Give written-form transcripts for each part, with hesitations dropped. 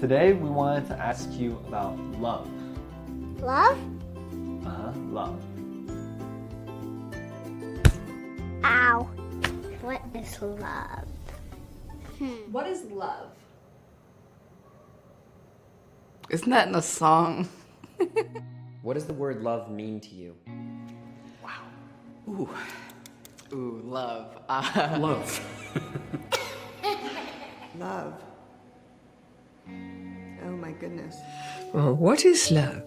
Today we wanted to ask you about love. Love? Love. Ow. What is love? What is love? Isn't that in a song? What does the word love mean to you? Ooh, love. Love. Love. Oh my goodness. Well, what is love?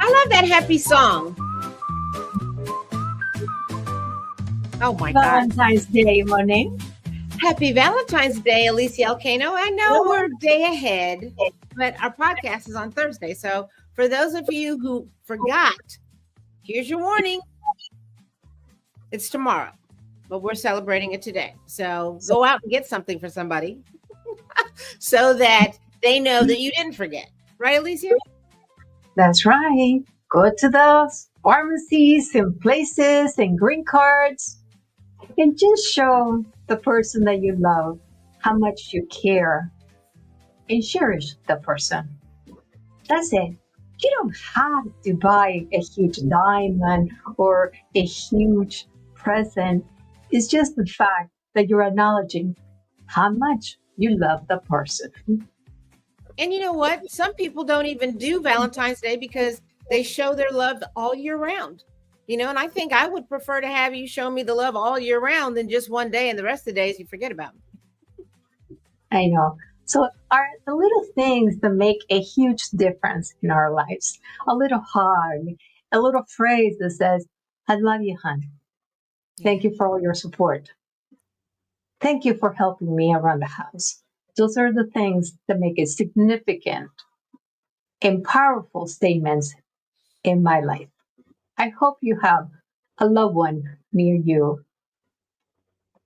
I love that happy song. Oh my God. Valentine's Day, Monet. Happy Valentine's Day, Alicia Elcano. I know we're a day ahead, but our podcast is on Thursday. So for those of you who forgot, here's your warning. It's tomorrow, but we're celebrating it today. So go out and get something for somebody so that they know that you didn't forget. Right, Alicia? That's right. Go to the pharmacies and places and green cards and just show the person that you love how much you care and cherish the person. That's it. You don't have to buy a huge diamond or a huge present. It's just the fact that you're acknowledging how much you love the person. And you know what? Some people don't even do Valentine's Day because they show their love all year round. You know, and I think I would prefer to have you show me the love all year round than just one day and the rest of the days you forget about me. I know. So are the little things that make a huge difference in our lives. A little hug, a little phrase that says, I love you, hon. Thank you for all your support. Thank you for helping me around the house. Those are the things that make it significant and powerful statements in my life. I hope you have a loved one near you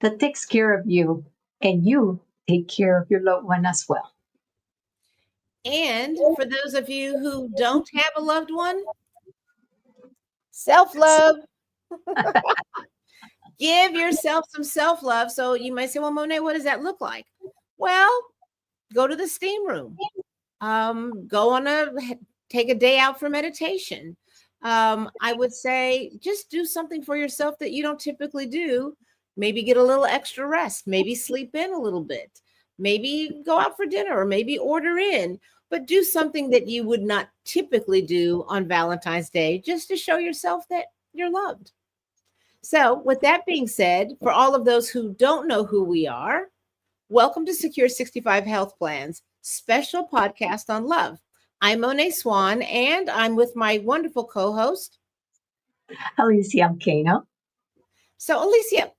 that takes care of you and you take care of your loved one as well. And for those of you who don't have a loved one, self-love. Give yourself some self-love. So you might say, well, Monet, what does that look like? Well, go to the steam room. Take a day out for meditation. I would say just do something for yourself that you don't typically do. Maybe get a little extra rest. Maybe sleep in a little bit. Maybe go out for dinner or maybe order in. But do something that you would not typically do on Valentine's Day just to show yourself that you're loved. So with that being said, for all of those who don't know who we are, welcome to Secure 65 Health Plans, special podcast on love. I'm Monet Swan, and I'm with my wonderful co-host, Alicia Elcano. So Alicia,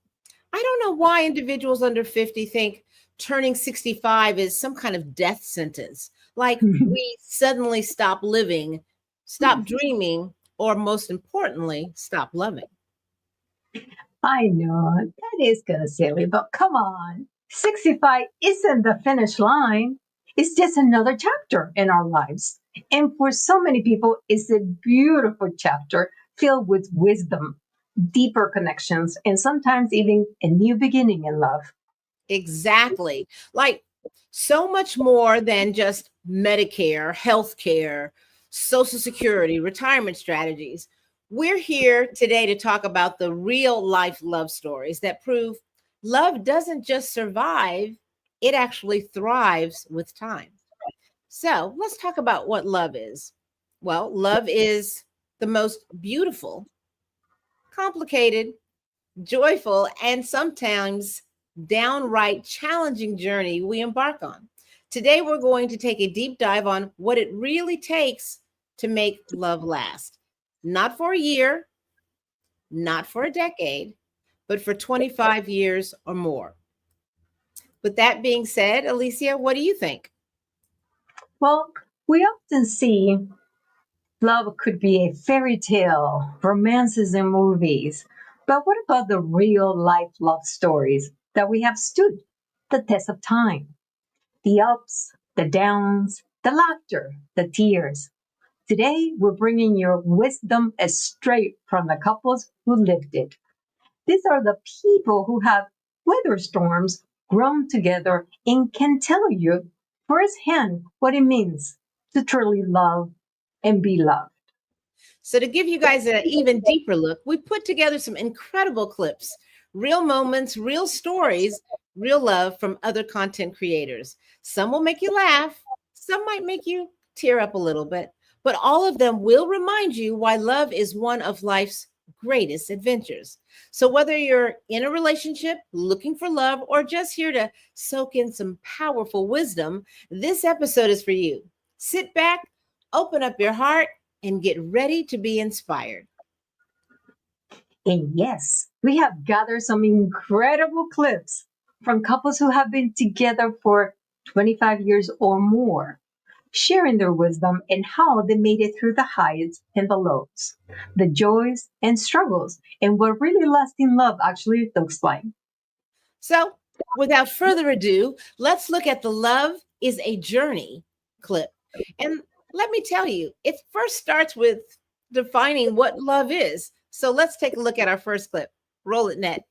I don't know why individuals under 50 think turning 65 is some kind of death sentence. Like we suddenly stop living, stop dreaming, or most importantly, stop loving. I know that is kind of silly, but come on. 65 isn't the finish line. It's just another chapter in our lives. And for so many people, it's a beautiful chapter filled with wisdom, deeper connections, and sometimes even a new beginning in love. Exactly. Like so much more than just Medicare, healthcare, Social Security, retirement strategies. We're here today to talk about the real life love stories that prove love doesn't just survive, it actually thrives with time. So let's talk about what love is. Well, love is the most beautiful, complicated, joyful, and sometimes downright challenging journey we embark on. Today, we're going to take a deep dive on what it really takes to make love last. Not for a year, not for a decade, but for 25 years or more. With that being said, Alicia, what do you think? Well, we often see love could be a fairy tale, romances in movies. But what about the real life love stories that we have stood the test of time? The ups, the downs, the laughter, the tears. Today, we're bringing you wisdom as straight from the couples who lived it. These are the people who have weathered storms, grown together, and can tell you firsthand what it means to truly love and be loved. So to give you guys an even deeper look, we put together some incredible clips, real moments, real stories, real love from other content creators. Some will make you laugh, some might make you tear up a little bit, but all of them will remind you why love is one of life's greatest adventures. So whether you're in a relationship, looking for love, or just here to soak in some powerful wisdom, this episode is for you. Sit back, open up your heart, and get ready to be inspired. And yes, we have gathered some incredible clips from couples who have been together for 25 years or more, sharing their wisdom and how they made it through the highs and the lows, the joys and struggles, and what really lasting love actually looks like. So, without further ado, let's look at the Love is a Journey clip. And let me tell you, it first starts with defining what love is. So let's take a look at our first clip. Roll it, Ned.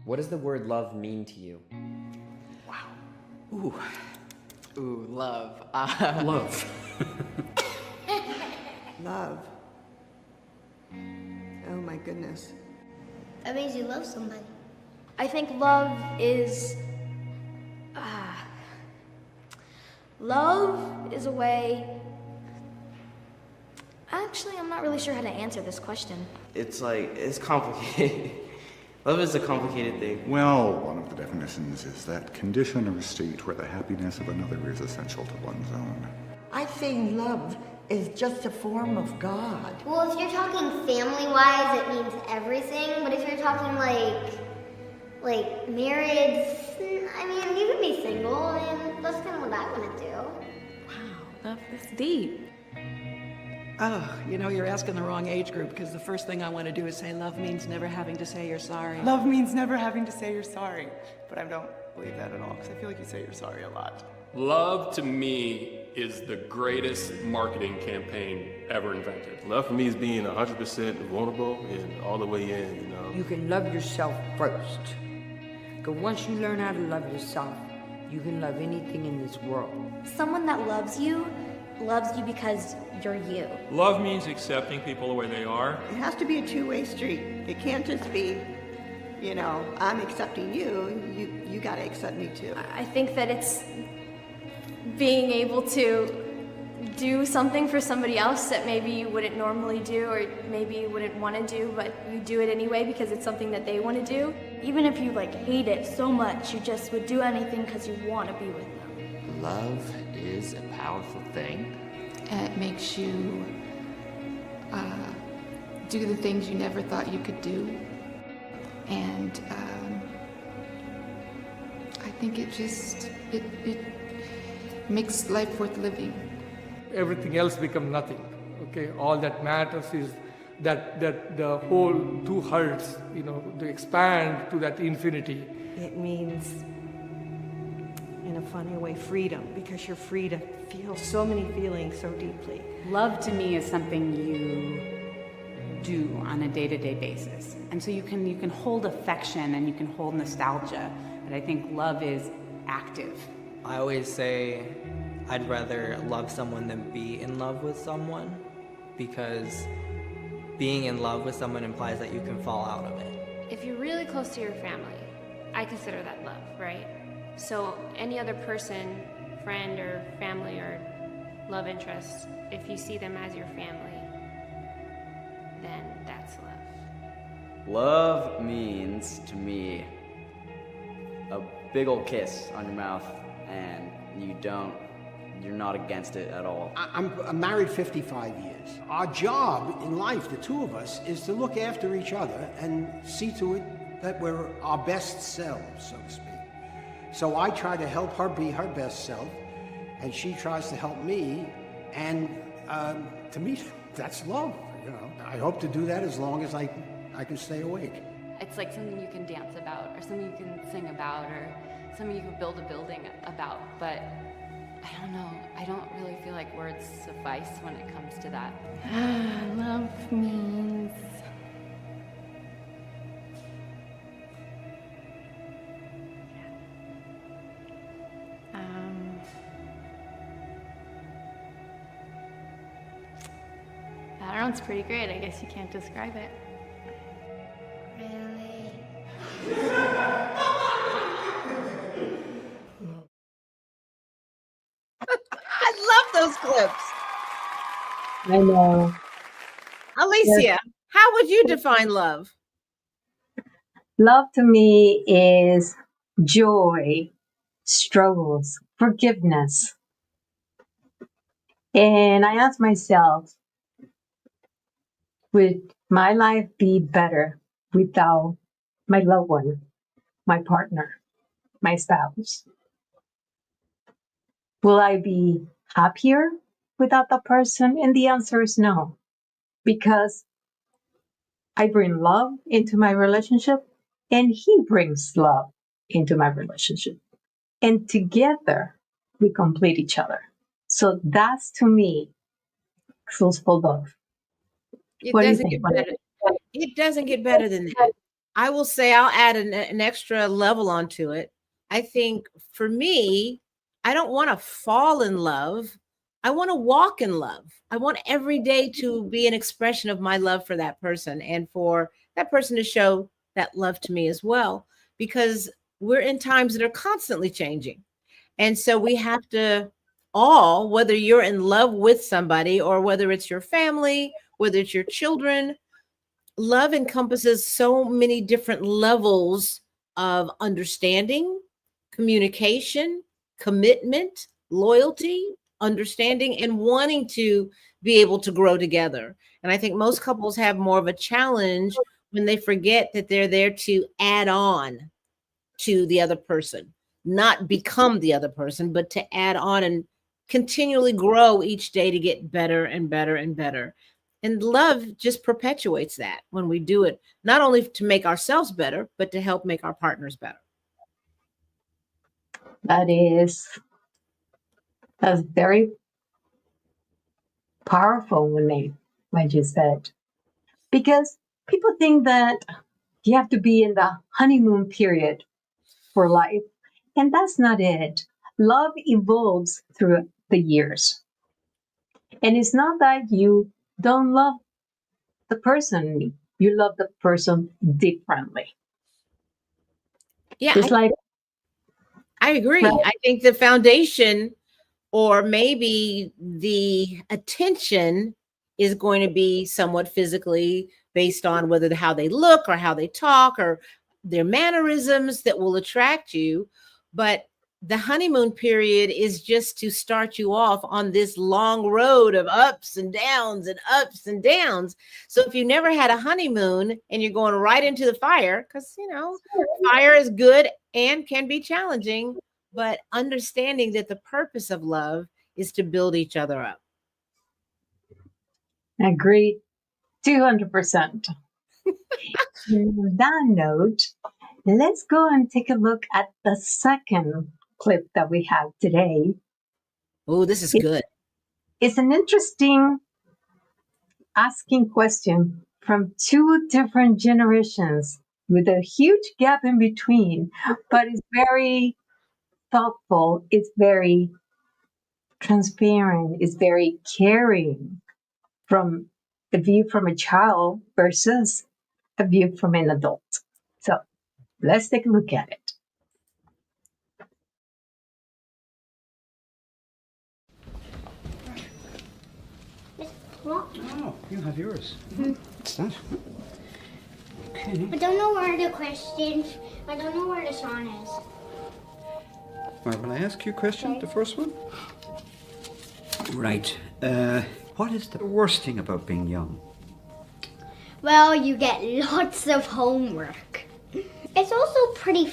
What does the word love mean to you? Ooh, love. Love. Love. Oh my goodness. That means you love somebody. I think love is love is a way. Actually, I'm not really sure how to answer this question. It's complicated. Love is a complicated thing. Well, one of the definitions is that condition or state where the happiness of another is essential to one's own. I think love is just a form of God. Well, if you're talking family-wise, it means everything. But if you're talking like marriage, I mean, you can be single. I mean, that's kind of what I want to do. Wow, that's deep. Oh, you're asking the wrong age group, because the first thing I want to do is say love means never having to say you're sorry. Love means never having to say you're sorry. But I don't believe that at all, because I feel like you say you're sorry a lot. Love to me is the greatest marketing campaign ever invented. Love for me is being 100% vulnerable and all the way in, You can love yourself first. Because once you learn how to love yourself, you can love anything in this world. Someone that loves you because you're you. Love means accepting people the way they are. It has to be a two-way street. It can't just be, I'm accepting you, you gotta accept me too. I think that it's being able to do something for somebody else that maybe you wouldn't normally do, or maybe you wouldn't want to do, but you do it anyway because it's something that they want to do. Even if you hate it so much, you just would do anything because you want to be with them. Love is a powerful thing. And it makes you do the things you never thought you could do. And I think it makes life worth living. Everything else becomes nothing. Okay, all that matters is that the whole two hearts, to expand to that infinity. It means, in a funny way, freedom, because you're free to feel so many feelings so deeply. Love to me is something you do on a day-to-day basis. And so you can hold affection and you can hold nostalgia, but I think love is active. I always say I'd rather love someone than be in love with someone, because being in love with someone implies that you can fall out of it. If you're really close to your family, I consider that love, right? So any other person, friend or family or love interest, if you see them as your family, then that's love. Love means, to me, a big old kiss on your mouth, and you're not against it at all. I'm married 55 years. Our job in life, the two of us, is to look after each other and see to it that we're our best selves, so to speak. So I try to help her be her best self, and she tries to help me, and to me, that's love, you know. I hope to do that as long as I can stay awake. It's like something you can dance about, or something you can sing about, or something you can build a building about, but I don't know. I don't really feel like words suffice when it comes to that. Love means... that one's pretty great. I guess you can't describe it. I love those clips. I know. Alicia, Yes. how would you define love? Love to me is joy, struggles, forgiveness. And I ask myself, would my life be better without my loved one, my partner, my spouse? Will I be happier without the person? And the answer is no, because I bring love into my relationship and he brings love into my relationship. And together we complete each other. So that's, to me, truthful love. It What do you doesn't think? get better. It doesn't get better than that. I will say I'll add an extra level onto it. I think for me, I don't want to fall in love. I want to walk in love. I want every day to be an expression of my love for that person and for that person to show that love to me as well, because we're in times that are constantly changing. And so we have to all, whether you're in love with somebody or whether it's your family, whether it's your children, love encompasses so many different levels of understanding, communication, commitment, loyalty, understanding, and wanting to be able to grow together. And I think most couples have more of a challenge when they forget that they're there to add on to the other person, not become the other person, but to add on and continually grow each day to get better and better and better. And love just perpetuates that when we do it, not only to make ourselves better, but to help make our partners better. That's very powerful when you said, because people think that you have to be in the honeymoon period for life, and that's not it. Love evolves through the years, and it's not that you don't love the person, you love the person differently. Yeah, It's like, I agree. right? I think the foundation, or maybe the attention, is going to be somewhat physically based on whether how they look or how they talk or their mannerisms that will attract you. But the honeymoon period is just to start you off on this long road of ups and downs and ups and downs. So if you never had a honeymoon and you're going right into the fire, because, you know, fire is good and can be challenging, but understanding that the purpose of love is to build each other up. Agree 200%. On that note, let's go and take a look at the second clip that we have today. Oh, this is good. It's an interesting asking question from two different generations with a huge gap in between, but it's very thoughtful, it's very transparent, it's very caring, from the view from a child versus a view from an adult. So let's take a look at it. What? Oh, you have yours. What's that? Okay. I don't know where the questions, I don't know where the song is. Well, will I ask you a question, the first one? Right. What is the worst thing about being young? Well, you get lots of homework. It's also pretty,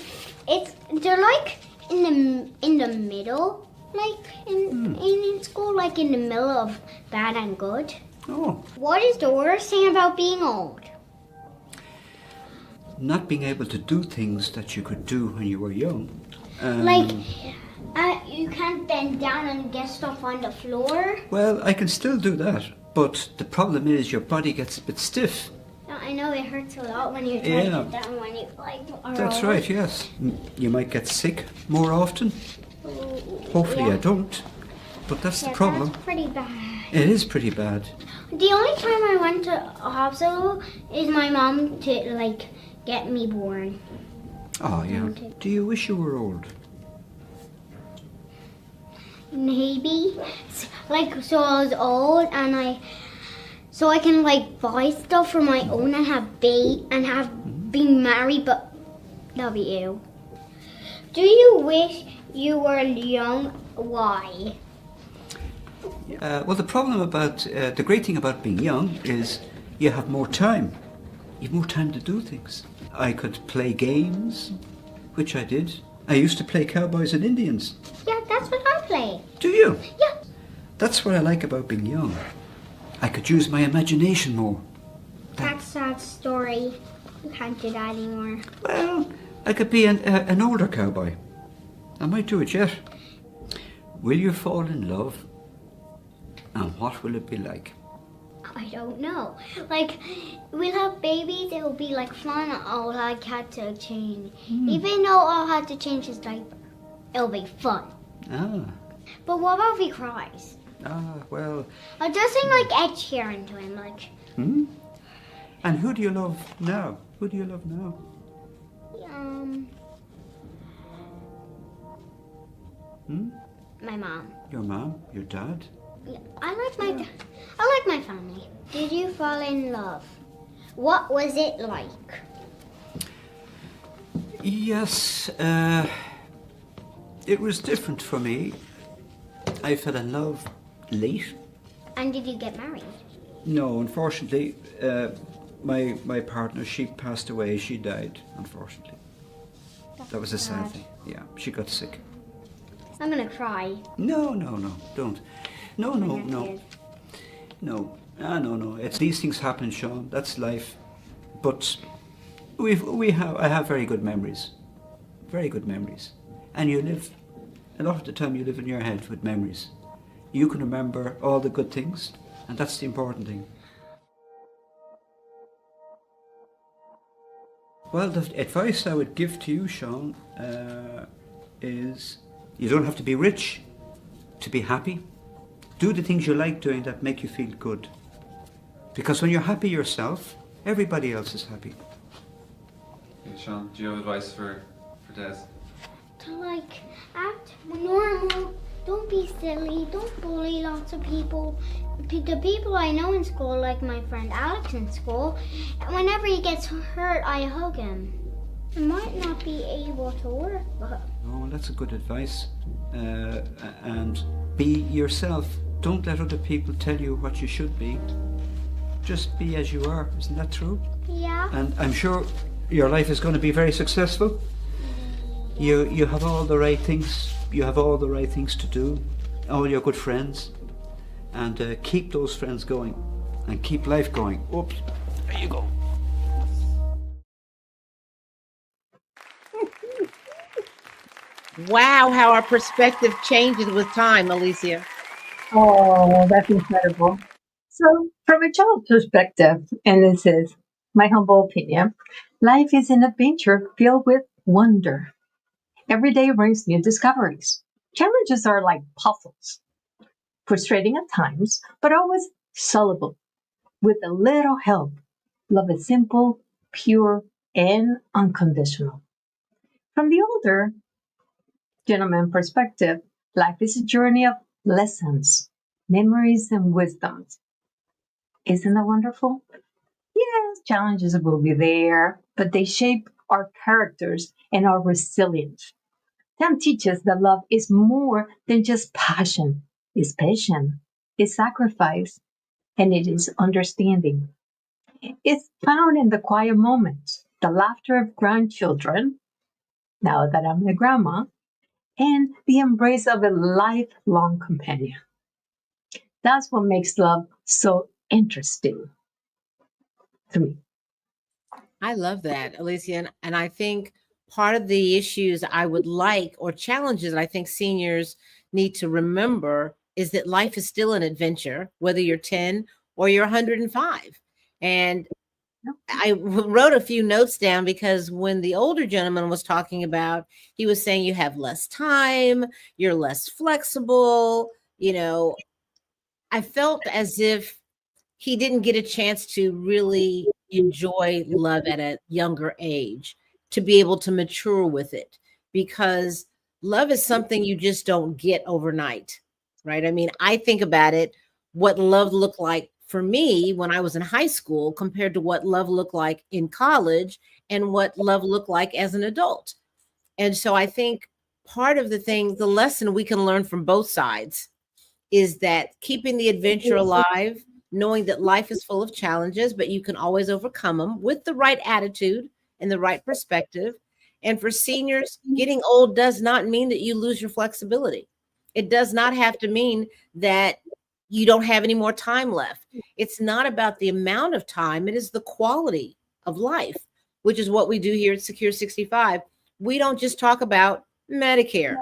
they're like in the middle, like in school, like in the middle of bad and good. Oh. What is the worst thing about being old? Not being able to do things that you could do when you were young. You can't bend down and get stuff on the floor. Well, I can still do that, but the problem is your body gets a bit stiff. I know it hurts a lot when you try to get down when you are That's old. right, yes. You might get sick more often. Hopefully I don't, but that's the problem. That's pretty bad. It is pretty bad. The only time I went to a hospital is my mom to get me born. Oh, yeah. Do you wish you were old? Maybe. So I was old and I can buy stuff for my own and have being married, but that'll be ew. Do you wish you were young? Why? Well, the problem about, the great thing about being young is you have more time. You have more time to do things. I could play games, which I did. I used to play cowboys and Indians. Yeah, that's what I play. Do you? Yeah. That's what I like about being young. I could use my imagination more. That's a sad story. You can't do that anymore. Well, I could be an older cowboy. I might do it yet. Will you fall in love? And what will it be like? I don't know. We'll have babies, it will be fun. I'll have to change. Even though I'll have to change his diaper, it'll be fun. Ah. But what about if he cries? Ah, well. I'll just sing Ed Sheeran to him, And who do you love now? Who do you love now? My mom. Your mom? Your dad? Yeah, I like my family. Did you fall in love? What was it like? Yes, it was different for me. I fell in love late. And did you get married? No, unfortunately, my partner, she passed away. She died, unfortunately. That was a sad thing. Yeah, she got sick. I'm gonna cry. No, don't. No. These things happen, Sean. That's life. But I have very good memories. Very good memories. And you live, a lot of the time you live in your head with memories. You can remember all the good things, and that's the important thing. Well, the advice I would give to you, Sean, is you don't have to be rich to be happy. Do the things you like doing that make you feel good. Because when you're happy yourself, everybody else is happy. Hey, Sean, do you have advice for Des? To act normal. Don't be silly. Don't bully lots of people. The people I know in school, like my friend Alex in school, whenever he gets hurt, I hug him. I might not be able to work, but... Oh, that's a good advice. And be yourself. Don't let other people tell you what you should be. Just be as you are. Isn't that true? Yeah. And I'm sure your life is going to be very successful. You have all the right things. You have all the right things to do. All your good friends. And keep those friends going. And keep life going. Oops. There you go. Wow, how our perspective changes with time, Alicia. Oh, that's incredible. So, from a child's perspective, and this is my humble opinion, life is an adventure filled with wonder. Every day brings new discoveries. Challenges are like puzzles, frustrating at times, but always solvable with a little help. Love is simple, pure, and unconditional. From the older gentleman perspective, life is a journey of lessons, memories, and wisdoms. Isn't that wonderful? Yes, challenges will be there, but they shape our characters and our resilience. Them teaches that love is more than just passion. It's patience, it's sacrifice, and it is understanding. It's found in the quiet moments, the laughter of grandchildren, now that I'm a grandma, and the embrace of a lifelong companion. That's what makes love so interesting to me. I love that, Alicia. And I think part of the issues I would like or challenges I think seniors need to remember is that life is still an adventure, whether you're 10 or you're 105. And I wrote a few notes down because when the older gentleman was talking about, he was saying you have less time, you're less flexible. I felt as if he didn't get a chance to really enjoy love at a younger age, to be able to mature with it, because love is something you just don't get overnight, right? I mean, I think about it, what love looked like for me when I was in high school compared to what love looked like in college and what love looked like as an adult. And so I think part of the lesson we can learn from both sides is that keeping the adventure alive, knowing that life is full of challenges, but you can always overcome them with the right attitude and the right perspective. And for seniors, getting old does not mean that you lose your flexibility. It does not have to mean that you don't have any more time left. It's not about the amount of time, it is the quality of life, which is what we do here at Secure 65. We don't just talk about Medicare.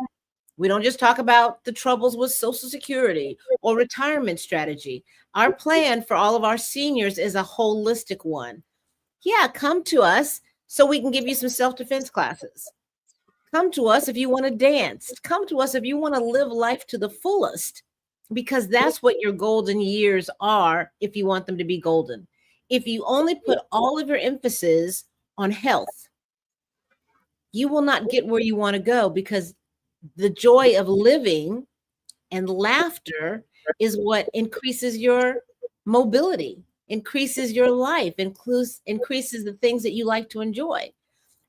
We don't just talk about the troubles with Social Security or retirement strategy. Our plan for all of our seniors is a holistic one. Yeah, come to us so we can give you some self-defense classes. Come to us if you want to dance. Come to us if you want to live life to the fullest, because that's what your golden years are if you want them to be golden. If you only put all of your emphasis on health, you will not get where you want to go, because the joy of living and laughter is what increases your mobility, increases your life, increases the things that you like to enjoy.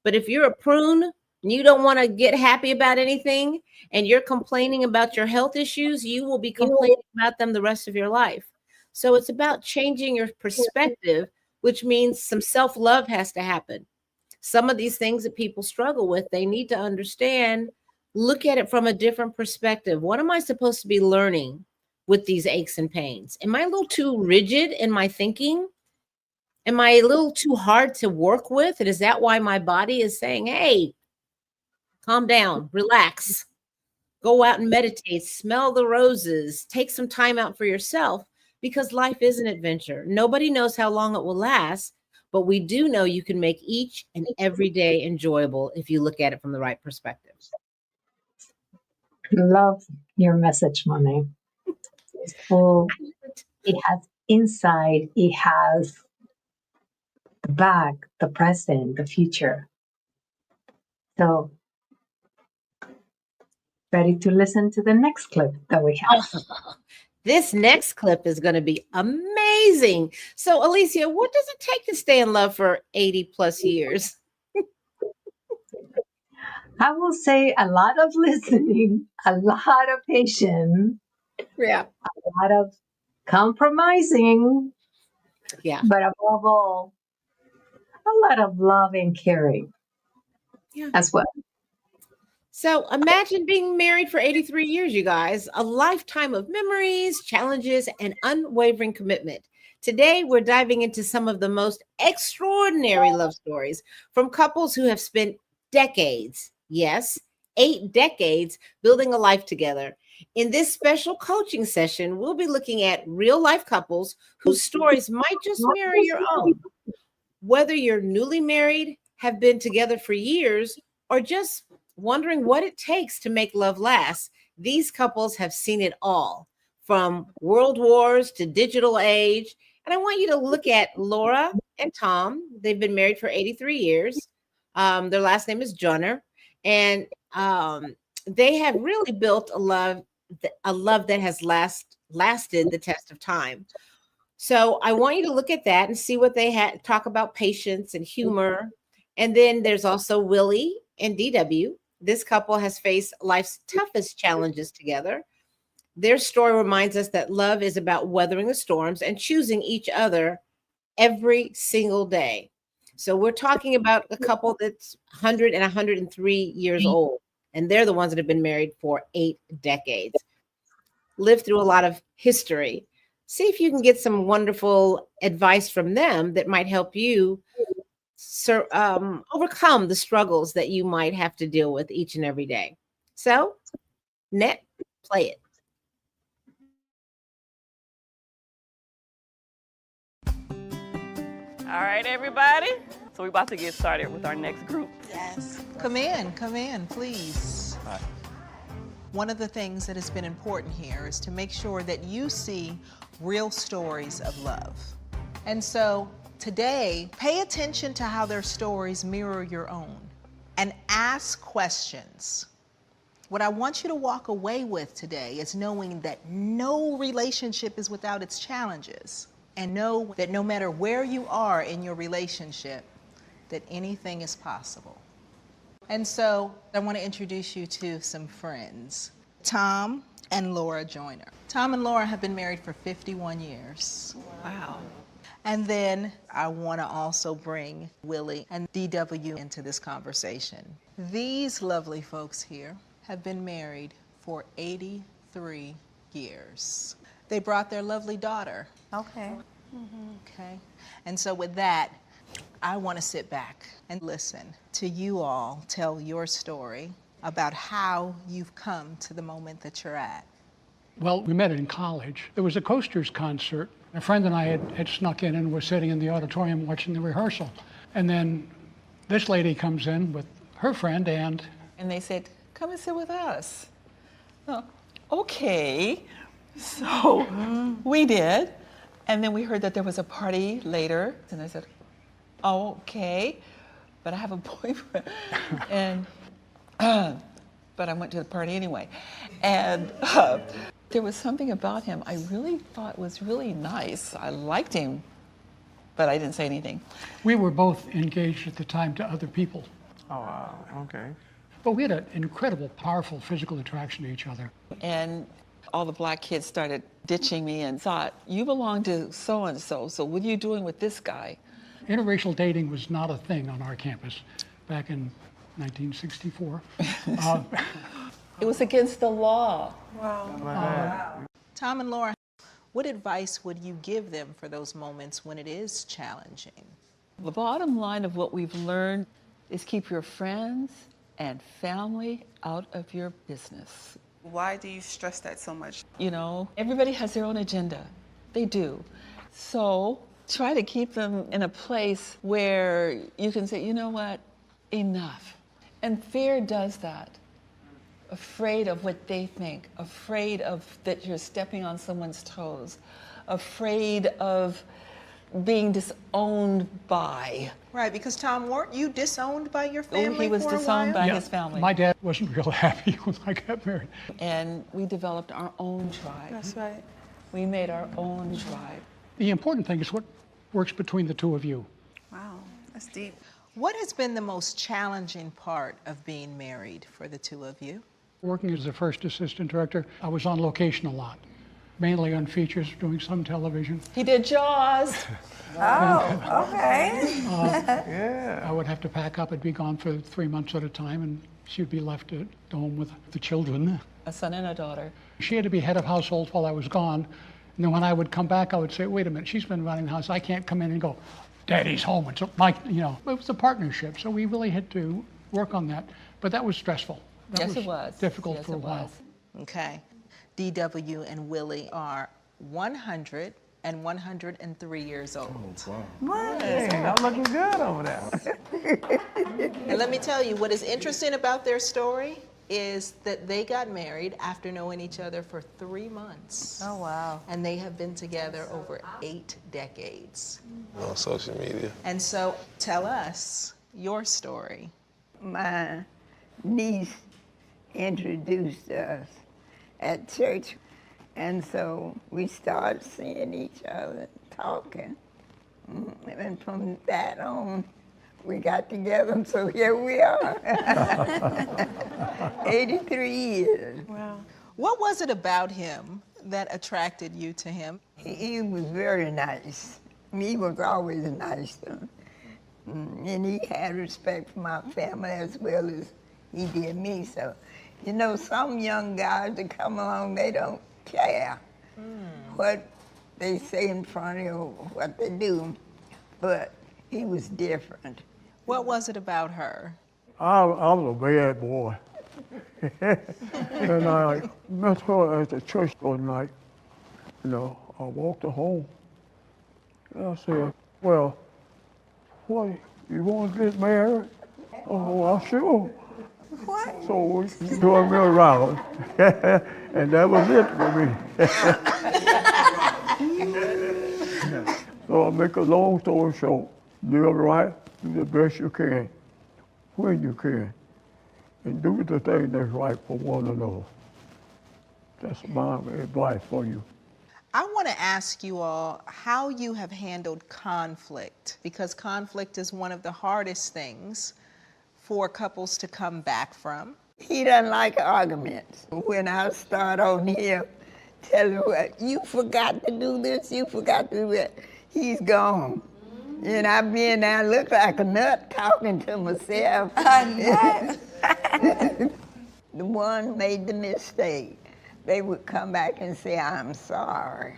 But if you're a prune and you don't want to get happy about anything and you're complaining about your health issues, you will be complaining about them the rest of your life. So it's about changing your perspective, which means some self-love has to happen. Some of these things that people struggle with, they need to understand, look at it from a different perspective. What am I supposed to be learning with these aches and pains? Am I a little too rigid in my thinking? Am I a little too hard to work with? And is that why my body is saying, hey, calm down, relax, go out and meditate, smell the roses, take some time out for yourself, because life is an adventure. Nobody knows how long it will last, but we do know you can make each and every day enjoyable if you look at it from the right perspective. Love your message, Monet. It's full. It has inside. It has the back, the present, the future. So, ready to listen to the next clip that we have? This next clip is going to be amazing. So, Alicia, what does it take to stay in love for 80 plus years? I will say a lot of listening, a lot of patience, yeah, a lot of compromising, yeah, but above all, a lot of love and caring as well. So imagine being married for 83 years, you guys, a lifetime of memories, challenges, and unwavering commitment. Today, we're diving into some of the most extraordinary love stories from couples who have spent decades, yes, 8 decades, building a life together. In this special coaching session, we'll be looking at real life couples whose stories might just mirror your own. Whether you're newly married, have been together for years, or just wondering what it takes to make love last, these couples have seen it all, from world wars to digital age. And I want you to look at Laura and Tom. They've been married for 83 years. Their last name is Joner. And they have really built a love that has lasted the test of time. So I want you to look at that and see what they had, talk about patience and humor. And then there's also Willie and DW. This couple has faced life's toughest challenges together. Their story reminds us that love is about weathering the storms and choosing each other every single day. So we're talking about a couple that's 100 and 103 years old, and they're the ones that have been married for 8 decades, lived through a lot of history. See if you can get some wonderful advice from them that might help you overcome the struggles that you might have to deal with each and every day. So, Net, play it. All right, everybody. So we're about to get started with our next group. Yes. Come in, please. Hi. One of the things that has been important here is to make sure that you see real stories of love. And so today, pay attention to how their stories mirror your own and ask questions. What I want you to walk away with today is knowing that no relationship is without its challenges, and know that no matter where you are in your relationship, that anything is possible. And so I want to introduce you to some friends, Tom and Laura Joyner. Tom and Laura have been married for 51 years. Wow. And then I want to also bring Willie and DW into this conversation. These lovely folks here have been married for 83 years. They brought their lovely daughter. Okay. Okay. And so with that, I want to sit back and listen to you all tell your story about how you've come to the moment that you're at. Well, we met in college. There was a Coasters concert. A friend and I had snuck in and were sitting in the auditorium watching the rehearsal. And then this lady comes in with her friend and they said, come and sit with us. Oh, okay. So we did. And then we heard that there was a party later. And I said, oh, okay. But I have a boyfriend. And but I went to the party anyway. And there was something about him I really thought was really nice. I liked him, but I didn't say anything. we were both engaged at the time to other people. Oh, wow. Okay. But we had an incredible, powerful physical attraction to each other. And all the black kids started ditching me and thought, you belong to so-and-so, so what are you doing with this guy? Interracial dating was not a thing on our campus back in 1964. It was against the law. Wow. Tom and Laura, what advice would you give them for those moments when it is challenging? The bottom line of what we've learned is keep your friends and family out of your business. Why do you stress that so much? You know, everybody has their own agenda. They do. So try to keep them in a place where you can say, you know what, enough. And fear does that. Afraid of what they think, afraid of that you're stepping on someone's toes, afraid of being disowned by. Right, because Tom, weren't you disowned by your family? Oh, he was disowned by his family. My dad wasn't real happy when I got married. And we developed our own tribe. That's right. We made our own tribe. The important thing is what works between the two of you. Wow, that's deep. What has been the most challenging part of being married for the two of you? Working as the first assistant director, I was on location a lot, mainly on features, doing some television. He did Jaws. Oh, okay. Yeah. I would have to pack up and be gone for 3 months at a time, and she'd be left at home with the children. A son and a daughter. She had to be head of household while I was gone. And then when I would come back, I would say, wait a minute, she's been running the house. I can't come in and go, Daddy's home. And so, Mike, you know, it was a partnership. So we really had to work on that. But that was stressful. That Yes, it was. Difficult Yes, for a it while. was. Okay. DW and Willie are 100 and 103 years old. Oh, wow. Hey, I'm looking good over there. And let me tell you, what is interesting about their story is that they got married after knowing each other for 3 months. Oh, wow. And they have been together over 8 decades. On social media. And so tell us your story. My niece introduced us at church, and so we started seeing each other, talking. And from that on, we got together, so here we are. 83 years. Wow. What was it about him that attracted you to him? He was very nice. He was always nice to me. And he had respect for my family as well as he did me. So, you know, some young guys that come along, they don't care what they say in front of you or what they do. But he was different. What was it about her? I was a bad boy. And I met her at the church one night. You know, I walked her home. And I said, well, what, you want to get married? Oh, well, sure. What? So she turned me around. And that was it for me. So I'll make a long story short. Live right, do the best you can, when you can, and do the thing that's right for one another. That's my advice for you. I want to ask you all how you have handled conflict, because conflict is one of the hardest things for couples to come back from. He doesn't like arguments. When I start on here, tell him, what, you forgot to do this, you forgot to do that, he's gone. And I been there, look like a nut talking to myself. The one made the mistake, they would come back and say, I'm sorry.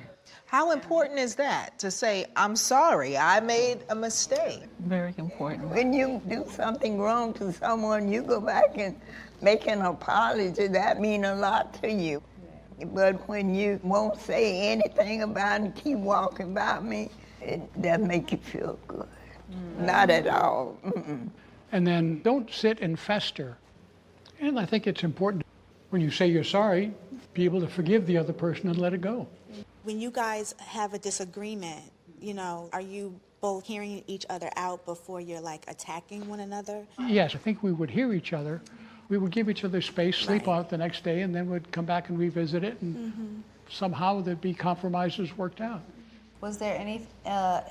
How important is that, to say, I'm sorry, I made a mistake? Very important. When you do something wrong to someone, you go back and make an apology. That means a lot to you. But when you won't say anything about it and keep walking about me, it doesn't make you feel good. Not at all. And then don't sit and fester. And I think it's important when you say you're sorry, be able to forgive the other person and let it go. When you guys have a disagreement, you know, are you both hearing each other out before you're like attacking one another? Yes, I think we would hear each other. We would give each other space, sleep on it the next day, and then we'd come back and revisit it, and somehow there'd be compromises worked out. Was there any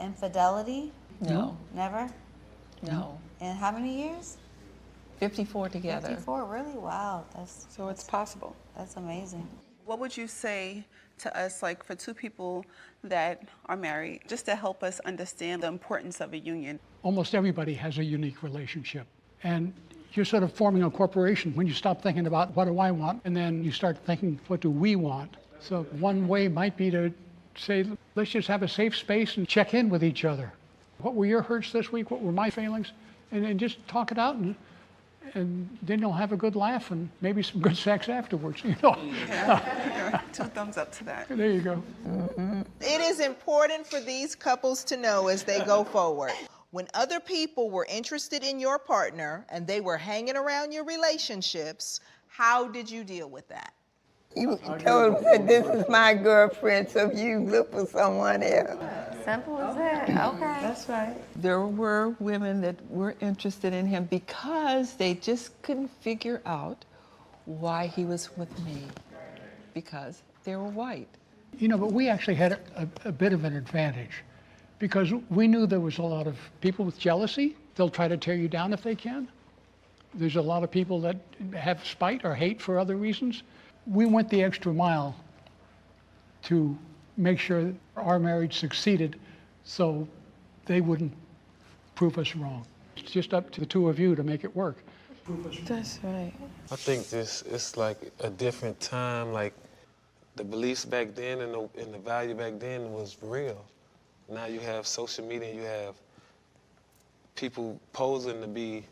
infidelity? No. Never? No. In how many years? 54 together. 54, really? Wow. So it's possible. That's amazing. What would you say to us, like for two people that are married, just to help us understand the importance of a union? Almost everybody has a unique relationship. And you're sort of forming a corporation when you stop thinking about what do I want, and then you start thinking, what do we want? So one way might be to say, let's just have a safe space and check in with each other. What were your hurts this week? What were my feelings? And then just talk it out, and then you'll have a good laugh and maybe some good sex afterwards, you know. Yeah. 2 thumbs up to that. There you go. It is important for these couples to know as they go forward. When other people were interested in your partner and they were hanging around your relationships, how did you deal with that? You told him that this is my girlfriend, so you look for someone else. Simple as that. Okay. That's right. There were women that were interested in him because they just couldn't figure out why he was with me, because they were white. You know, but we actually had a bit of an advantage because we knew there was a lot of people with jealousy. They'll try to tear you down if they can. There's a lot of people that have spite or hate for other reasons. We went the extra mile to make sure our marriage succeeded so they wouldn't prove us wrong. It's just up to the two of you to make it work. That's right. I think it's like a different time. Like the beliefs back then and the value back then was real. Now you have social media and you have people posing to be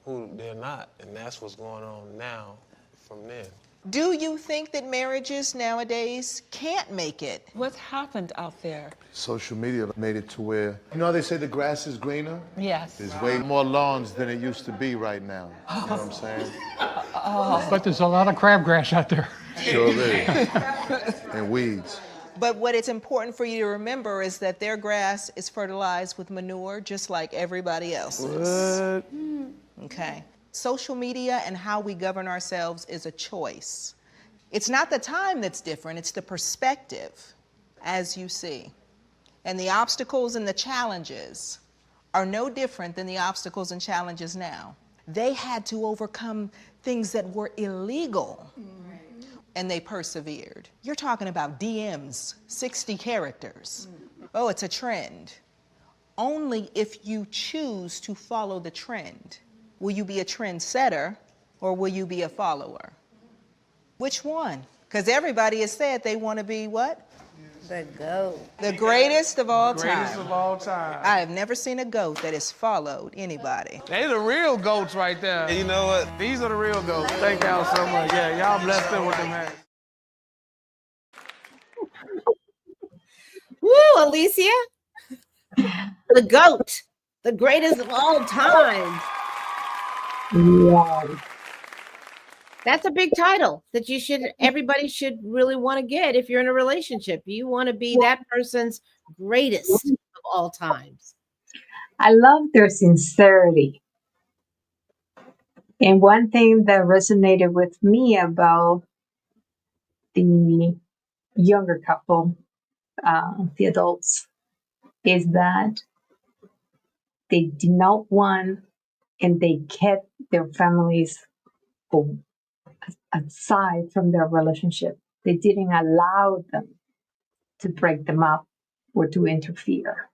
who they're not, and that's what's going on now from then. Do you think that marriages nowadays can't make it? What's happened out there? Social media made it to where, you know how they say the grass is greener? Yes. There's way more lawns than it used to be right now. You know what I'm saying? But there's a lot of crabgrass out there. Sure is. And weeds. But what it's important for you to remember is that their grass is fertilized with manure just like everybody else's. What? Okay. Social media and how we govern ourselves is a choice. It's not the time that's different, it's the perspective, as you see. And the obstacles and the challenges are no different than the obstacles and challenges now. They had to overcome things that were illegal, and they persevered. You're talking about DMs, 60 characters. Oh, it's a trend. Only if you choose to follow the trend. Will you be a trendsetter or will you be a follower? Which one? Because everybody has said they want to be what? The GOAT. The greatest of all time. Greatest of all time. I have never seen a goat that has followed anybody. They the real goats right there. You know what? These are the real goats. Thank y'all so much. Yeah, y'all blessed them with them hats. Woo, Alicia. The GOAT. The greatest of all time. Wow. That's a big title that everybody should really want to get if you're in a relationship. You want to be that person's greatest of all times. I love their sincerity. And one thing that resonated with me about the younger couple, the adults, is that they did not want, and they kept their families aside from their relationship. They didn't allow them to break them up or to interfere.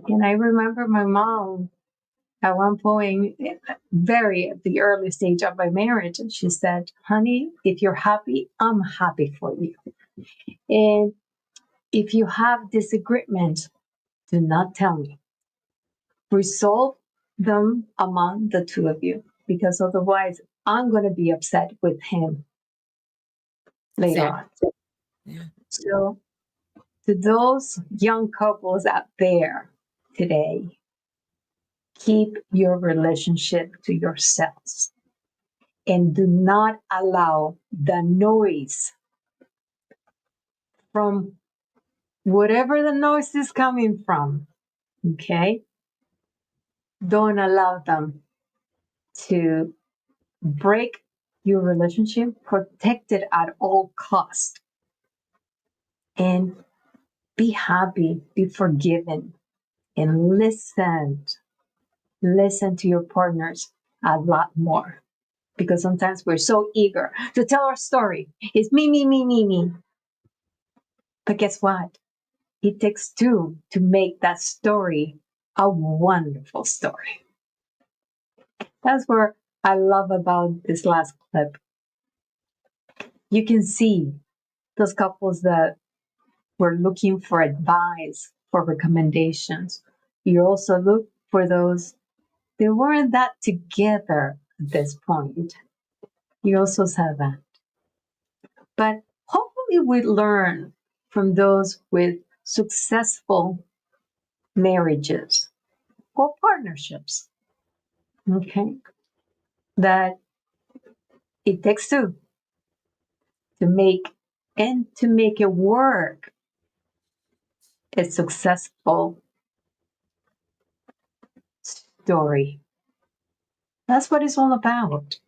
And I remember my mom at one point, at the early stage of my marriage, and she said, honey, if you're happy, I'm happy for you. And if you have disagreements, do not tell me. Resolve them among the two of you, because otherwise I'm going to be upset with him later on. Yeah. So to those young couples out there today, keep your relationship to yourselves and do not allow the noise from whatever the noise is coming from, okay? Don't allow them to break your relationship. Protect it at all costs. And be happy, be forgiven, and listen to your partners a lot more. Because sometimes we're so eager to tell our story. It's me, me, me, me, me. But guess what? It takes two to make that story a wonderful story. That's what I love about this last clip. You can see those couples that were looking for advice, for recommendations. You also look for those that weren't that together at this point. You also saw that. But hopefully we learn from those with successful marriages or partnerships, okay? That it takes two to make it work a successful story. That's what it's all about.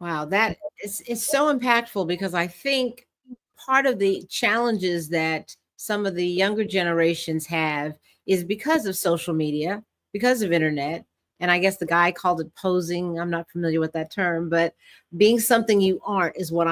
Wow, that is so impactful, because I think part of the challenges that some of the younger generations have is because of social media, because of internet. And I guess the guy called it posing. I'm not familiar with that term, but being something you aren't is what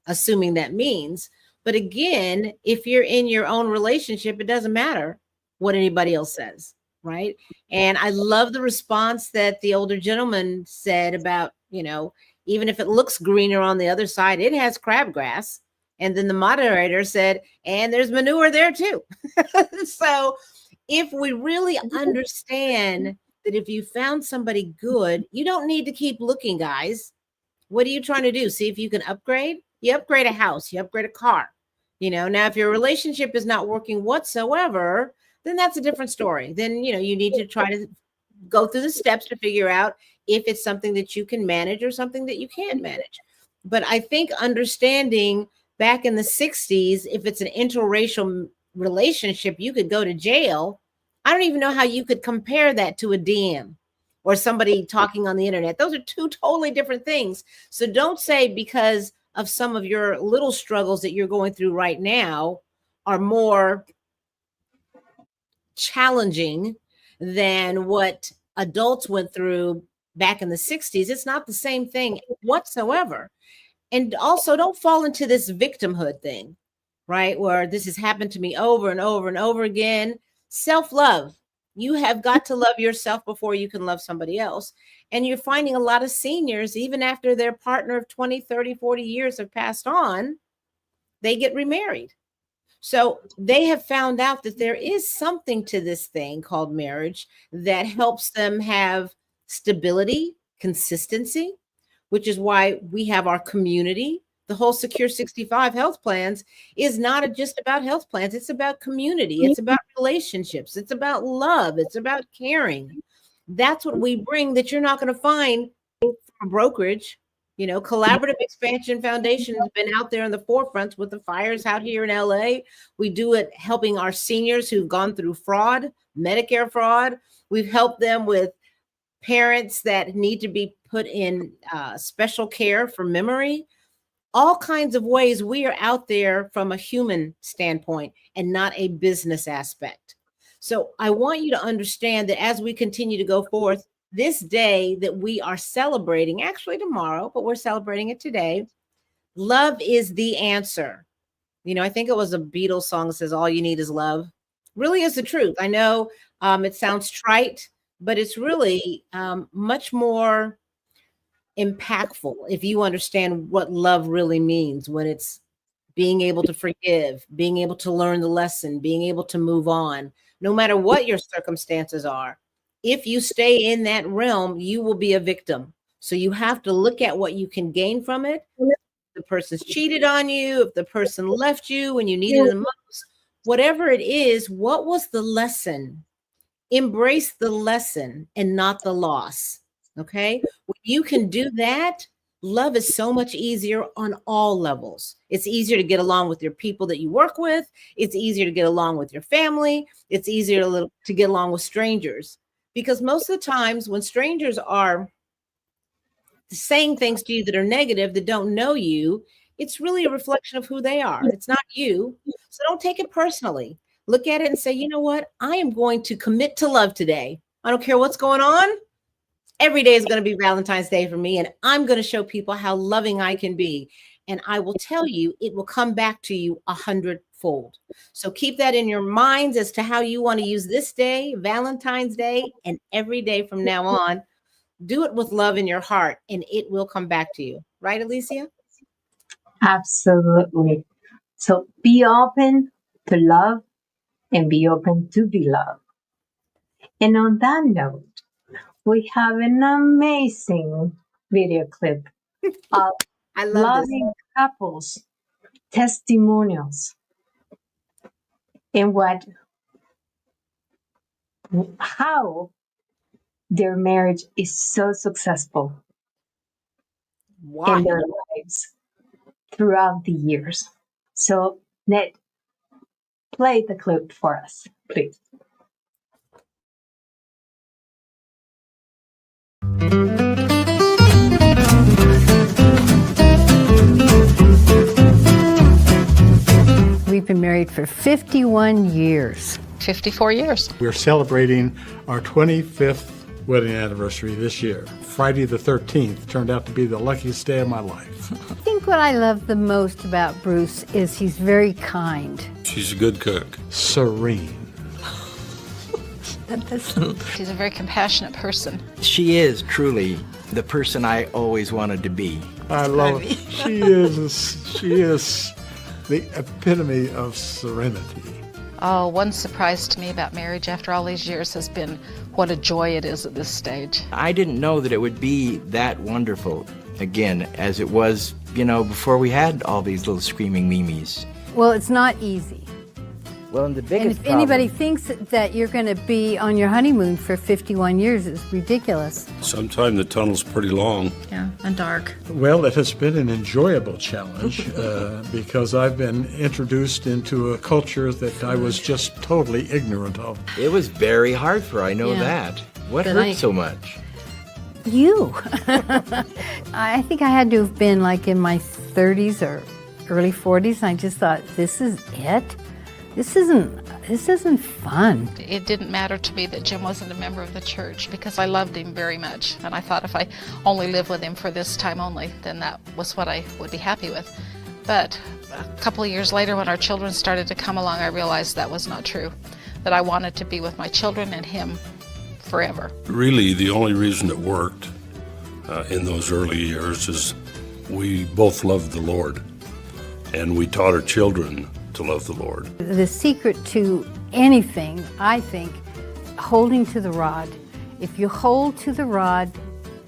assuming that means. But again, if you're in your own relationship, it doesn't matter what anybody else says, right? And I love the response that the older gentleman said about, even if it looks greener on the other side, it has crabgrass. And then the moderator said, and there's manure there too. So if we really understand that if you found somebody good, you don't need to keep looking, guys. What are you trying to do? See if you can upgrade? You upgrade a house, you upgrade a car. Now if your relationship is not working whatsoever, then that's a different story. Then, you need to try to go through the steps to figure out if it's something that you can manage or something that you can't manage. But I think understanding back in the 60s, if it's an interracial relationship, you could go to jail. I don't even know how you could compare that to a DM or somebody talking on the internet. Those are two totally different things. So don't say because of some of your little struggles that you're going through right now are more challenging than what adults went through back in the 60s. It's not the same thing whatsoever. And also, don't fall into this victimhood thing, right? Where this has happened to me over and over and over again. Self-love. You have got to love yourself before you can love somebody else. And you're finding a lot of seniors, even after their partner of 20, 30, 40 years have passed on, they get remarried. So they have found out that there is something to this thing called marriage that helps them have stability, consistency, which is why we have our community. The whole Secure 65 health plans is not just about health plans. It's about community. It's about relationships. It's about love. It's about caring. That's what we bring that you're not going to find from brokerage. You know, Collaborative Expansion Foundation has been out there in the forefront with the fires out here in LA. We do it helping our seniors who've gone through fraud, Medicare fraud. We've helped them with parents that need to be put in special care for memory. All kinds of ways we are out there from a human standpoint and not a business aspect. So I want you to understand that as we continue to go forth, this day that we are celebrating, actually tomorrow, but we're celebrating it today, love is the answer. You know, I think it was a Beatles song that says, all you need is love. Really is the truth. I know it sounds trite, but it's really much more impactful if you understand what love really means, when it's being able to forgive, being able to learn the lesson, being able to move on, no matter what your circumstances are. If you stay in that realm, you will be a victim. So you have to look at what you can gain from it. If the person's cheated on you, if the person left you when you needed them most, whatever it is, what was the lesson? Embrace the lesson and not the loss. Okay? When you can do that, love is so much easier on all levels. It's easier to get along with your people that you work with. It's easier to get along with your family. It's easier to get along with strangers. Because most of the times when strangers are saying things to you that are negative, that don't know you, it's really a reflection of who they are. It's not you. So don't take it personally. Look at it and say, you know what? I am going to commit to love today. I don't care what's going on. Every day is going to be Valentine's Day for me, and I'm going to show people how loving I can be. And I will tell you, it will come back to you 100-fold. So keep that in your minds as to how you want to use this day, Valentine's Day, and every day from now on. Do it with love in your heart, and it will come back to you. Right, Alicia? Absolutely. So be open to love and be open to be loved. And on that note, we have an amazing video clip of I love loving couples testimonials and how their marriage is so successful in their lives throughout the years. So, Ned, play the clip for us, please. We've been married for 51 years. 54 years. We're celebrating our 25th wedding anniversary this year. Friday the 13th turned out to be the luckiest day of my life. I think what I love the most about Bruce is he's very kind. She's a good cook. Serene. She's a very compassionate person. She is truly the person I always wanted to be. I love it. She is the epitome of serenity. Oh, one surprise to me about marriage after all these years has been what a joy it is at this stage. I didn't know that it would be that wonderful again as it was, before we had all these little screaming Mimis. Well, it's not easy. Well, and the And biggest if problem... anybody thinks that you're going to be on your honeymoon for 51 years, it's ridiculous. Sometimes the tunnel's pretty long. Yeah, and dark. Well, it has been an enjoyable challenge because I've been introduced into a culture that I was just totally ignorant of. It was very hard for her, I know Yeah. that. What But hurt so much? You. I think I had to have been like in my 30s or early 40s, and I just thought, this is it? This isn't fun. It didn't matter to me that Jim wasn't a member of the church because I loved him very much. And I thought if I only lived with him for this time only, then that was what I would be happy with. But a couple of years later, when our children started to come along, I realized that was not true, that I wanted to be with my children and him forever. Really, the only reason it worked in those early years is we both loved the Lord, and we taught our children to love the Lord. The secret to anything, I think, holding to the rod. If you hold to the rod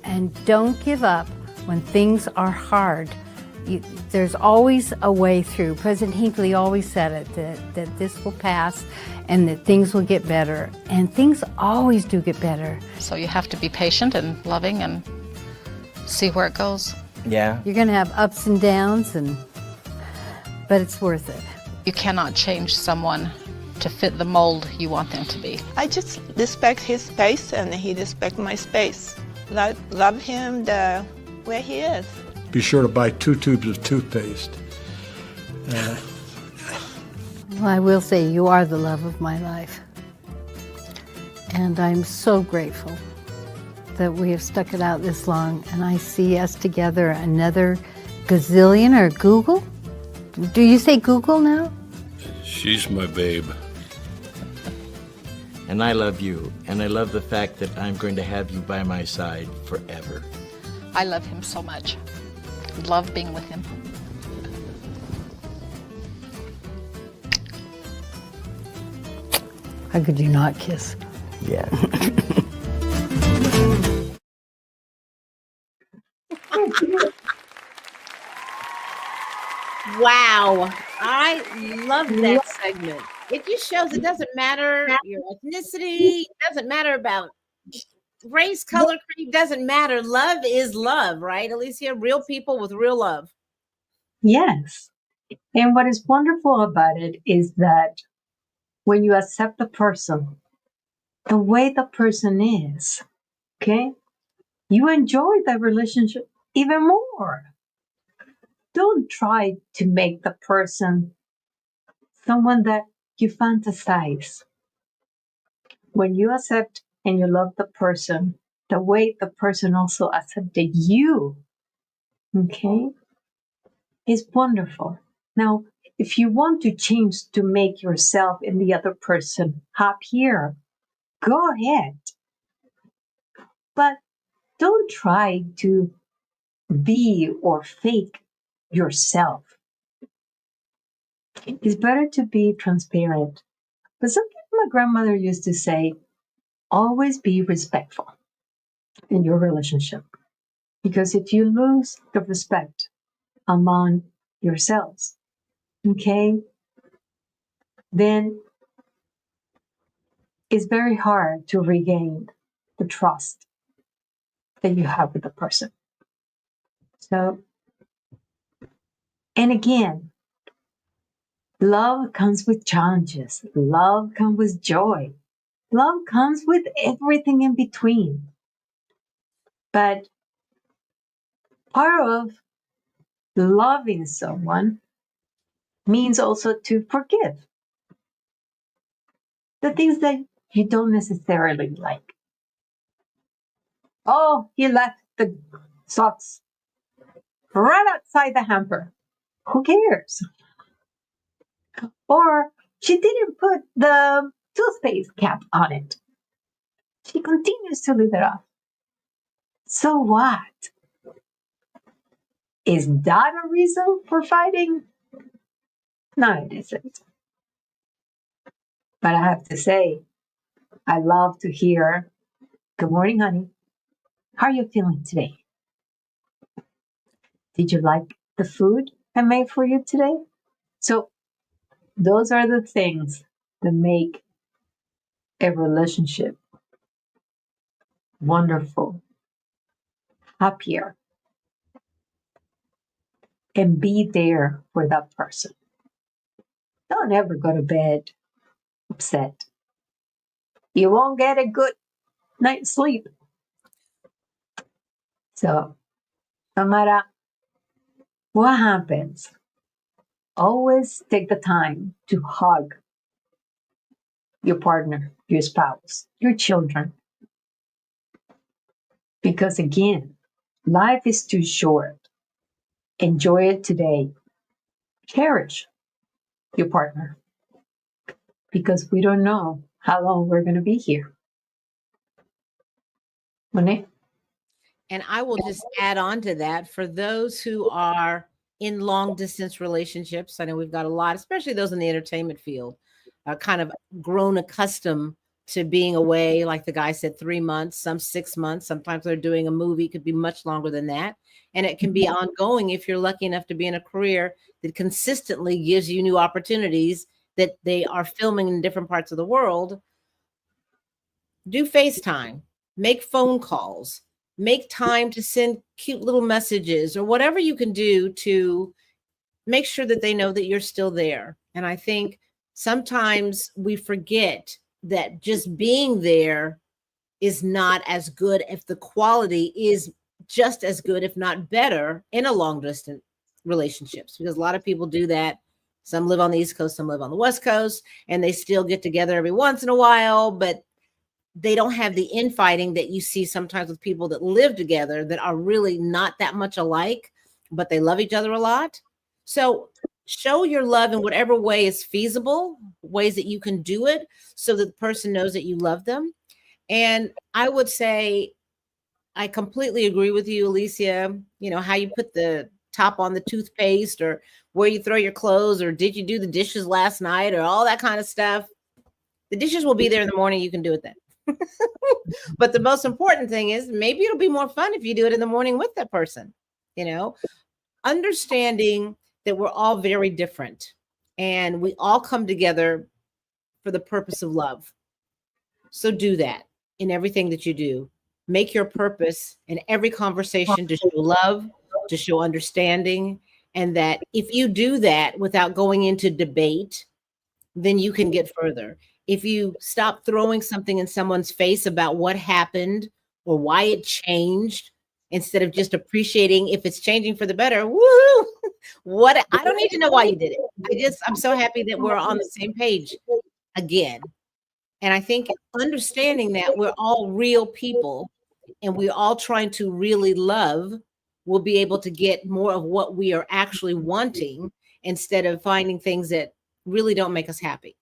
and don't give up when things are hard, there's always a way through. President Hinckley always said it, that this will pass and that things will get better. And things always do get better. So you have to be patient and loving and see where it goes. Yeah. You're going to have ups and downs, but it's worth it. You cannot change someone to fit the mold you want them to be. I just respect his space and he respects my space. Love him where he is. Be sure to buy 2 tubes of toothpaste. Well, I will say you are the love of my life. And I'm so grateful that we have stuck it out this long, and I see us together another gazillion or Google. Do you say Google now? She's my babe. And I love you, and I love the fact that I'm going to have you by my side forever. I love him so much. Love being with him. How could you not kiss? Yeah. Wow. I love that segment. It just shows it doesn't matter your ethnicity, it doesn't matter about race, color, creed, doesn't matter. Love is love, right? Alicia, real people with real love. Yes. And what is wonderful about it is that when you accept the person, the way the person is, okay, you enjoy that relationship even more. Don't try to make the person someone that you fantasize. When you accept and you love the person, the way the person also accepted you, okay, is wonderful. Now, if you want to change to make yourself and the other person happier, go ahead. But don't try to be or fake yourself. It's better to be transparent. But something my grandmother used to say, always be respectful in your relationship. Because if you lose the respect among yourselves, okay, then it's very hard to regain the trust that you have with the person. So, and again, love comes with challenges. Love comes with joy. Love comes with everything in between. But part of loving someone means also to forgive the things that you don't necessarily like. Oh, he left the socks right outside the hamper. Who cares? Or she didn't put the toothpaste cap on it. She continues to leave it off. So what? Is that a reason for fighting? No, it isn't. But I have to say, I love to hear, good morning, honey. How are you feeling today? Did you like the food I made for you today? So those are the things that make a relationship wonderful, happier, and be there for that person. Don't ever go to bed upset. You won't get a good night's sleep. So no matter what happens, always take the time to hug your partner, your spouse, your children. Because again, life is too short. Enjoy it today. Cherish your partner because we don't know how long we're going to be here. Monet? And I will just add on to that for those who are in long distance relationships. I know we've got a lot, especially those in the entertainment field, are kind of grown accustomed to being away. Like the guy said, 3 months, some 6 months. Sometimes they're doing a movie, could be much longer than that. And it can be ongoing if you're lucky enough to be in a career that consistently gives you new opportunities that they are filming in different parts of the world. Do FaceTime, make phone calls, make time to send cute little messages or whatever you can do to make sure that they know that you're still there. And I think sometimes we forget that just being there is not as good if the quality is just as good, if not better, in a long distance relationships, because a lot of people do that. Some live on the East Coast, some live on the West Coast, and they still get together every once in a while, but they don't have the infighting that you see sometimes with people that live together that are really not that much alike, but they love each other a lot. So show your love in whatever way is feasible, ways that you can do it so that the person knows that you love them. And I would say, I completely agree with you, Alicia. You know, how you put the top on the toothpaste or where you throw your clothes or did you do the dishes last night or all that kind of stuff. The dishes will be there in the morning. You can do it then. But the most important thing is maybe it'll be more fun if you do it in the morning with that person, you know, understanding that we're all very different and we all come together for the purpose of love. So do that in everything that you do. Make your purpose in every conversation to show love, to show understanding, and that if you do that without going into debate, then you can get further. If you stop throwing something in someone's face about what happened or why it changed, instead of just appreciating if it's changing for the better, woo! What I don't need to know why you did it. I'm so happy that we're on the same page again. And I think understanding that we're all real people and we're all trying to really love, we'll be able to get more of what we are actually wanting instead of finding things that really don't make us happy.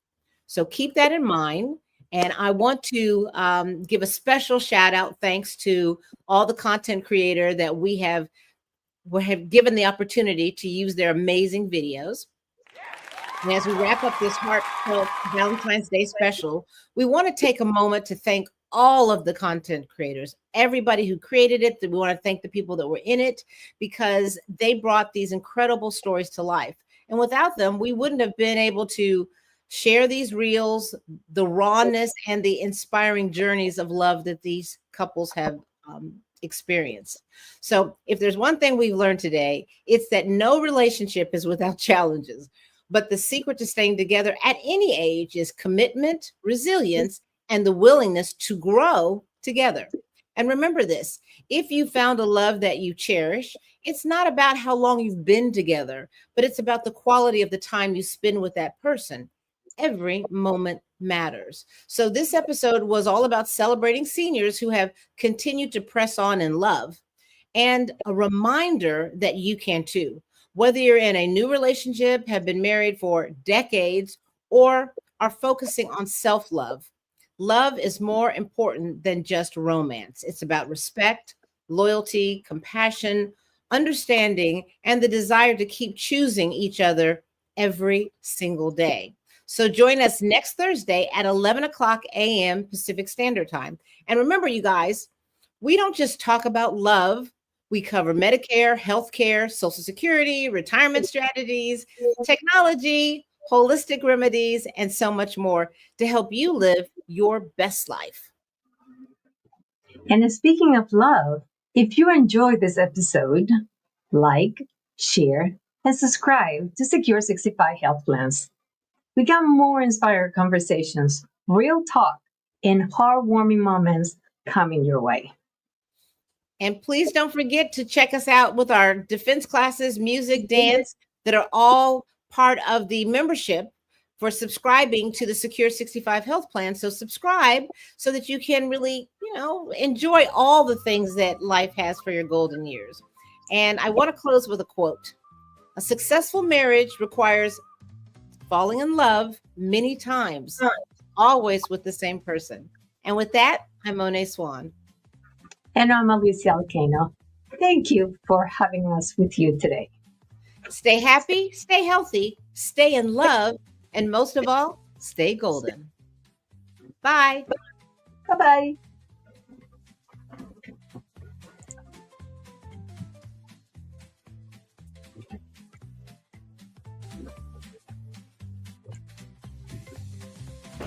So keep that in mind. And I want to give a special shout out, thanks to all the content creator that we have given the opportunity to use their amazing videos. And as we wrap up this heartfelt Valentine's Day special, we want to take a moment to thank all of the content creators, everybody who created it. We want to thank the people that were in it because they brought these incredible stories to life. And without them, we wouldn't have been able to share these reels, the rawness and the inspiring journeys of love that these couples have experienced. So if there's one thing we've learned today, it's that no relationship is without challenges. But the secret to staying together at any age is commitment, resilience, and the willingness to grow together. And remember this, if you found a love that you cherish, it's not about how long you've been together, but it's about the quality of the time you spend with that person. Every moment matters. So this episode was all about celebrating seniors who have continued to press on in love, and a reminder that you can too. Whether you're in a new relationship, have been married for decades, or are focusing on self-love, love is more important than just romance. It's about respect, loyalty, compassion, understanding, and the desire to keep choosing each other every single day. So join us next Thursday at 11 o'clock a.m. Pacific Standard Time. And remember, you guys, we don't just talk about love. We cover Medicare, healthcare, Social Security, retirement strategies, technology, holistic remedies, and so much more to help you live your best life. And speaking of love, if you enjoyed this episode, like, share, and subscribe to Secure 65 Health Plans. We got more inspired conversations, real talk, and heartwarming moments coming your way. And please don't forget to check us out with our defense classes, music, dance, that are all part of the membership for subscribing to the Secure 65 Health Plan. So subscribe so that you can really, enjoy all the things that life has for your golden years. And I want to close with a quote. A successful marriage requires falling in love many times, always with the same person. And with that, I'm Monet Swan. And I'm Alicia Alcano. Thank you for having us with you today. Stay happy, stay healthy, stay in love, and most of all, stay golden. Bye. Bye-bye.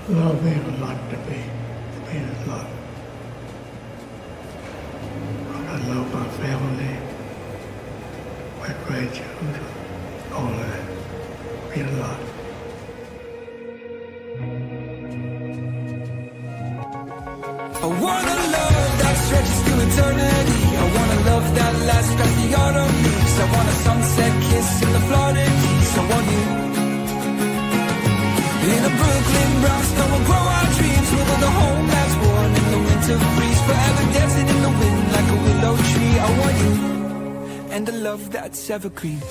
Love means a lot to me. It means a lot. I love my family, my grandchildren, all of that. It means a lot. I want a love that stretches to eternity. I want a love that lasts past the autumn leaves. I want a sunset kiss in the Florida Keys. I want you. In a Brooklyn brownstone, we'll grow our dreams. We'll build a home that's warm in the winter breeze. Forever dancing in the wind like a willow tree. I want you, and a love that's evergreen.